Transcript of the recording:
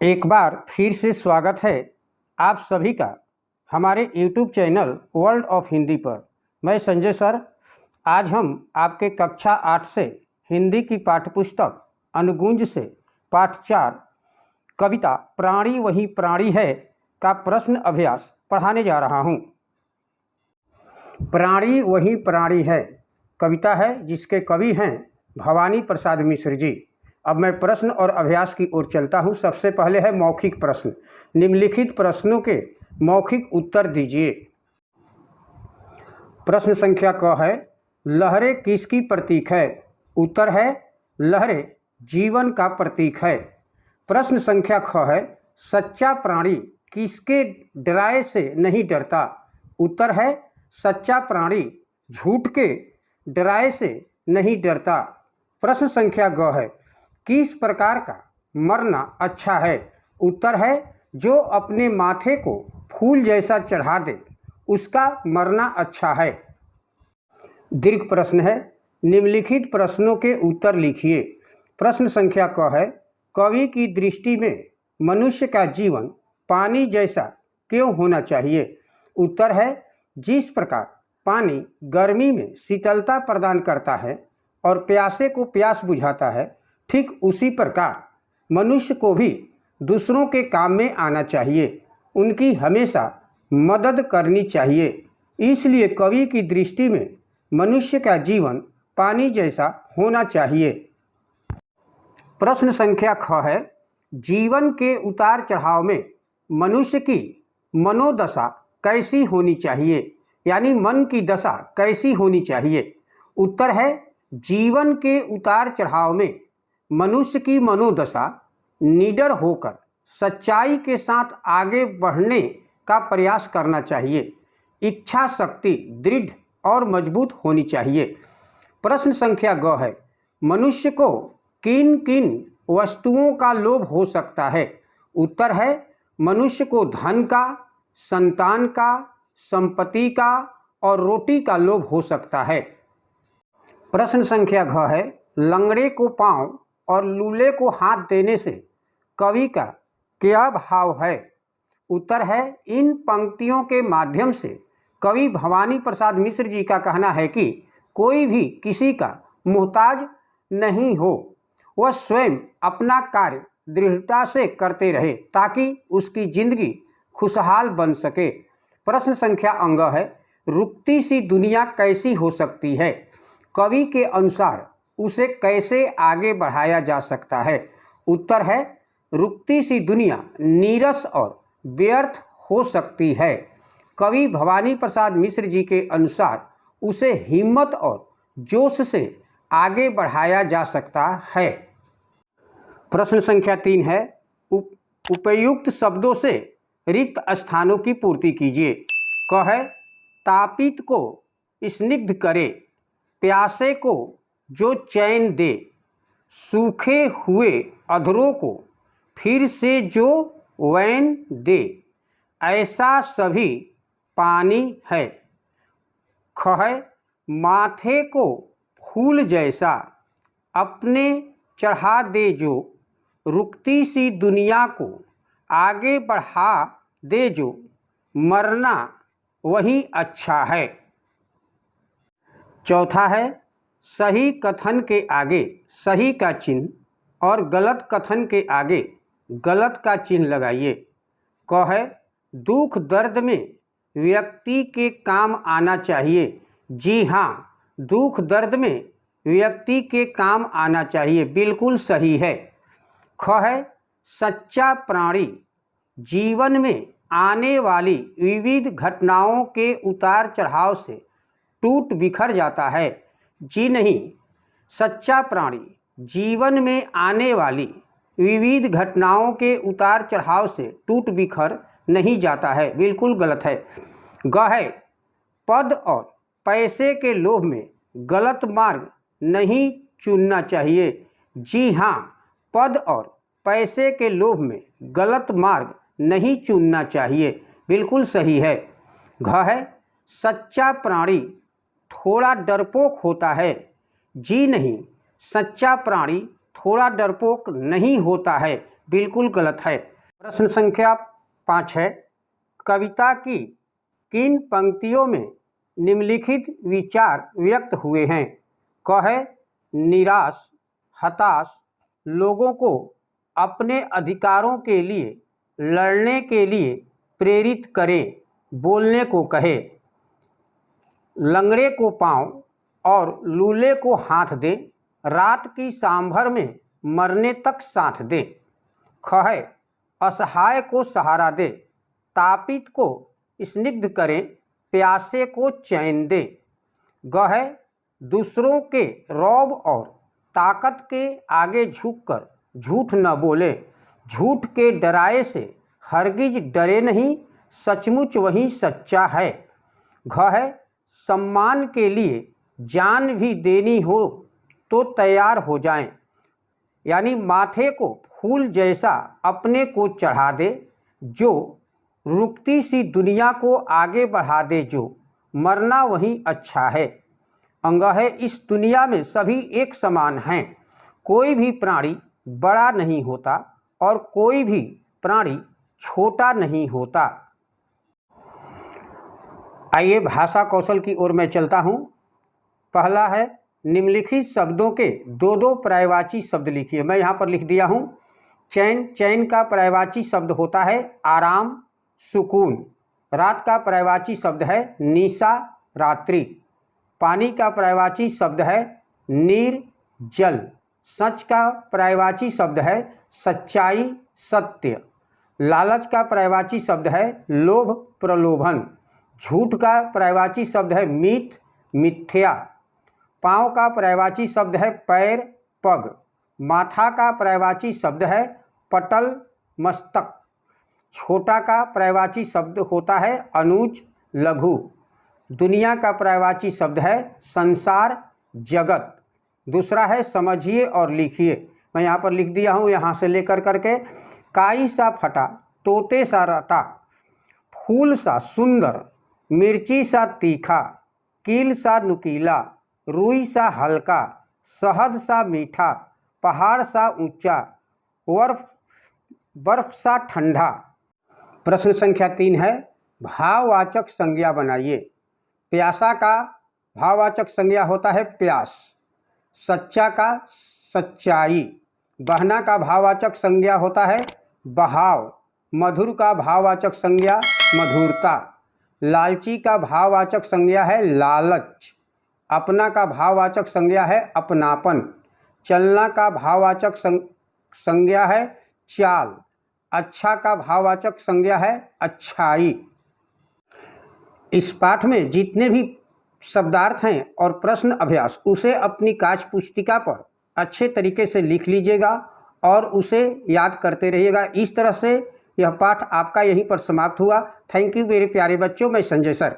एक बार फिर से स्वागत है आप सभी का हमारे YouTube channel world of Hindi पर। मैं संजय सर। आज हम आपके कक्षा 8 से हिंदी की पाठ्यपुस्तक अनुगुंज से पाठ 4 कविता प्राणी वही प्राणी है का प्रश्न अभ्यास पढ़ाने जा रहा हूँ। प्राणी वही प्राणी है कविता है जिसके कवि हैं भवानी प्रसाद मिश्र जी। अब मैं प्रश्न और अभ्यास की ओर चलता हूं। सबसे पहले है मौखिक प्रश्न। निम्नलिखित प्रश्नों के मौखिक उत्तर दीजिए। प्रश्न संख्या क है, लहरें किसकी प्रतीक है? उत्तर है लहरें जीवन का प्रतीक है। प्रश्न संख्या ख है, सच्चा प्राणी किसके डराए से नहीं डरता? उत्तर है सच्चा प्राणी झूठ के डराए से नहीं डरता। प्रश्न संख्या ग है, किस प्रकार का मरना अच्छा है? उत्तर है जो अपने माथे को फूल जैसा चढ़ा दे उसका मरना अच्छा है। दीर्घ प्रश्न है, निम्नलिखित प्रश्नों के उत्तर लिखिए। प्रश्न संख्या क है, कवि की दृष्टि में मनुष्य का जीवन पानी जैसा क्यों होना चाहिए? उत्तर है जिस प्रकार पानी गर्मी में शीतलता प्रदान करता है और प्यासे को प्यास बुझाता है, ठीक उसी प्रकार मनुष्य को भी दूसरों के काम में आना चाहिए, उनकी हमेशा मदद करनी चाहिए। इसलिए कवि की दृष्टि में मनुष्य का जीवन पानी जैसा होना चाहिए। प्रश्न संख्या ख है, जीवन के उतार चढ़ाव में मनुष्य की मनोदशा कैसी होनी चाहिए? यानी मन की दशा कैसी होनी चाहिए? उत्तर है जीवन के उतार चढ़ाव में मनुष्य की मनोदशा निडर होकर सच्चाई के साथ आगे बढ़ने का प्रयास करना चाहिए। इच्छा शक्ति दृढ़ और मजबूत होनी चाहिए। प्रश्न संख्या ग है, मनुष्य को किन किन वस्तुओं का लोभ हो सकता है? उत्तर है मनुष्य को धन का, संतान का, संपत्ति का और रोटी का लोभ हो सकता है। प्रश्न संख्या घ है, लंगड़े को पांव और लूले को हाथ देने से कवि का क्या भाव है? उत्तर है इन पंक्तियों के माध्यम से कवि भवानी प्रसाद मिश्र जी का कहना है कि कोई भी किसी का मुहताज नहीं हो, वह स्वयं अपना कार्य दृढ़ता से करते रहे ताकि उसकी जिंदगी खुशहाल बन सके। प्रश्न संख्या अंग है, रुकती सी दुनिया कैसी हो सकती है? कवि के अनुसार उसे कैसे आगे बढ़ाया जा सकता है? उत्तर है रुकती सी दुनिया नीरस और व्यर्थ हो सकती है। कवि भवानी प्रसाद मिश्र जी के अनुसार उसे हिम्मत और जोश से आगे बढ़ाया जा सकता है। प्रश्न संख्या 3 है, उपयुक्त शब्दों से रिक्त स्थानों की पूर्ति कीजिए। क है, तापित को स्निग्ध करे, प्यासे को जो चैन दे, सूखे हुए अधरों को फिर से जो वैन दे, ऐसा सभी पानी है। ख है, माथे को फूल जैसा अपने चढ़ा दे जो, रुकती सी दुनिया को आगे बढ़ा दे जो, मरना वही अच्छा है। चौथा है, सही कथन के आगे सही का चिन्ह और गलत कथन के आगे गलत का चिन्ह लगाइए। क है, दुख दर्द में व्यक्ति के काम आना चाहिए। जी हाँ, दुख दर्द में व्यक्ति के काम आना चाहिए, बिल्कुल सही है। ख है, सच्चा प्राणी जीवन में आने वाली विविध घटनाओं के उतार चढ़ाव से टूट बिखर जाता है। जी नहीं, सच्चा प्राणी जीवन में आने वाली विविध घटनाओं के उतार चढ़ाव से टूट बिखर नहीं जाता है, बिल्कुल गलत है। ग है, पद और पैसे के लोभ में गलत मार्ग नहीं चुनना चाहिए। जी हाँ, पद और पैसे के लोभ में गलत मार्ग नहीं चुनना चाहिए, बिल्कुल सही है। घ है, सच्चा प्राणी थोड़ा डरपोक होता है। जी नहीं, सच्चा प्राणी थोड़ा डरपोक नहीं होता है, बिल्कुल गलत है। प्रश्न संख्या 5 है, कविता की किन पंक्तियों में निम्नलिखित विचार व्यक्त हुए हैं? क है निराश, हताश लोगों को अपने अधिकारों के लिए लड़ने के लिए प्रेरित करें, बोलने को कहे, लंगड़े को पाँव और लूले को हाथ दे, रात की सांभर में मरने तक साथ दे। ख है असहाय को सहारा दे, तापित को स्निग्ध करें, प्यासे को चैन दे। ग है दूसरों के रौब और ताकत के आगे झुककर झूठ न बोले, झूठ के डराए से हरगिज डरे नहीं, सचमुच वही सच्चा है। घ है सम्मान के लिए जान भी देनी हो तो तैयार हो जाएं, यानी माथे को फूल जैसा अपने को चढ़ा दे, जो रुकती सी दुनिया को आगे बढ़ा दे, जो मरना वही अच्छा है। अंग है इस दुनिया में सभी एक समान हैं, कोई भी प्राणी बड़ा नहीं होता और कोई भी प्राणी छोटा नहीं होता। आइए भाषा कौशल की ओर मैं चलता हूँ। पहला है निम्नलिखित शब्दों के दो दो पर्यायवाची शब्द लिखिए। मैं यहाँ पर लिख दिया हूँ चैन। चैन का पर्यायवाची शब्द होता है आराम, सुकून। रात का पर्यायवाची शब्द है निशा, रात्रि। पानी का पर्यायवाची शब्द है नीर, जल। सच का पर्यायवाची शब्द है सच्चाई, सत्य। लालच का पर्यायवाची शब्द है लोभ, प्रलोभन। झूठ का पर्यायवाची शब्द है मीथ, मिथ्या। पाँव का पर्यायवाची शब्द है पैर, पग। माथा का पर्यायवाची शब्द है पटल, मस्तक। छोटा का पर्यायवाची शब्द होता है अनुज, लघु। दुनिया का पर्यायवाची शब्द है संसार, जगत। दूसरा है समझिए और लिखिए। मैं यहाँ पर लिख दिया हूँ, यहाँ से लेकर करके। काई सा फटा, तोते सा रटा, फूल सा सुंदर, मिर्ची सा तीखा, कील सा नुकीला, रुई सा हल्का, शहद सा मीठा, पहाड़ सा ऊंचा, बर्फ सा ठंडा। प्रश्न संख्या 3 है, भाववाचक संज्ञा बनाइए। प्यासा का भाववाचक संज्ञा होता है प्यास। सच्चा का सच्चाई। बहना का भाववाचक संज्ञा होता है बहाव। मधुर का भाववाचक संज्ञा मधुरता। लालची का भाववाचक संज्ञा है लालच। अपना का भाववाचक संज्ञा है अपनापन। चलना का भाववाचक संज्ञा है चाल। अच्छा का भाववाचक संज्ञा है अच्छाई। इस पाठ में जितने भी शब्दार्थ हैं और प्रश्न अभ्यास, उसे अपनी काच पुस्तिका पर अच्छे तरीके से लिख लीजिएगा और उसे याद करते रहिएगा। इस तरह से यह पाठ आपका यहीं पर समाप्त हुआ। थैंक यू मेरे प्यारे बच्चों। मैं संजय सर।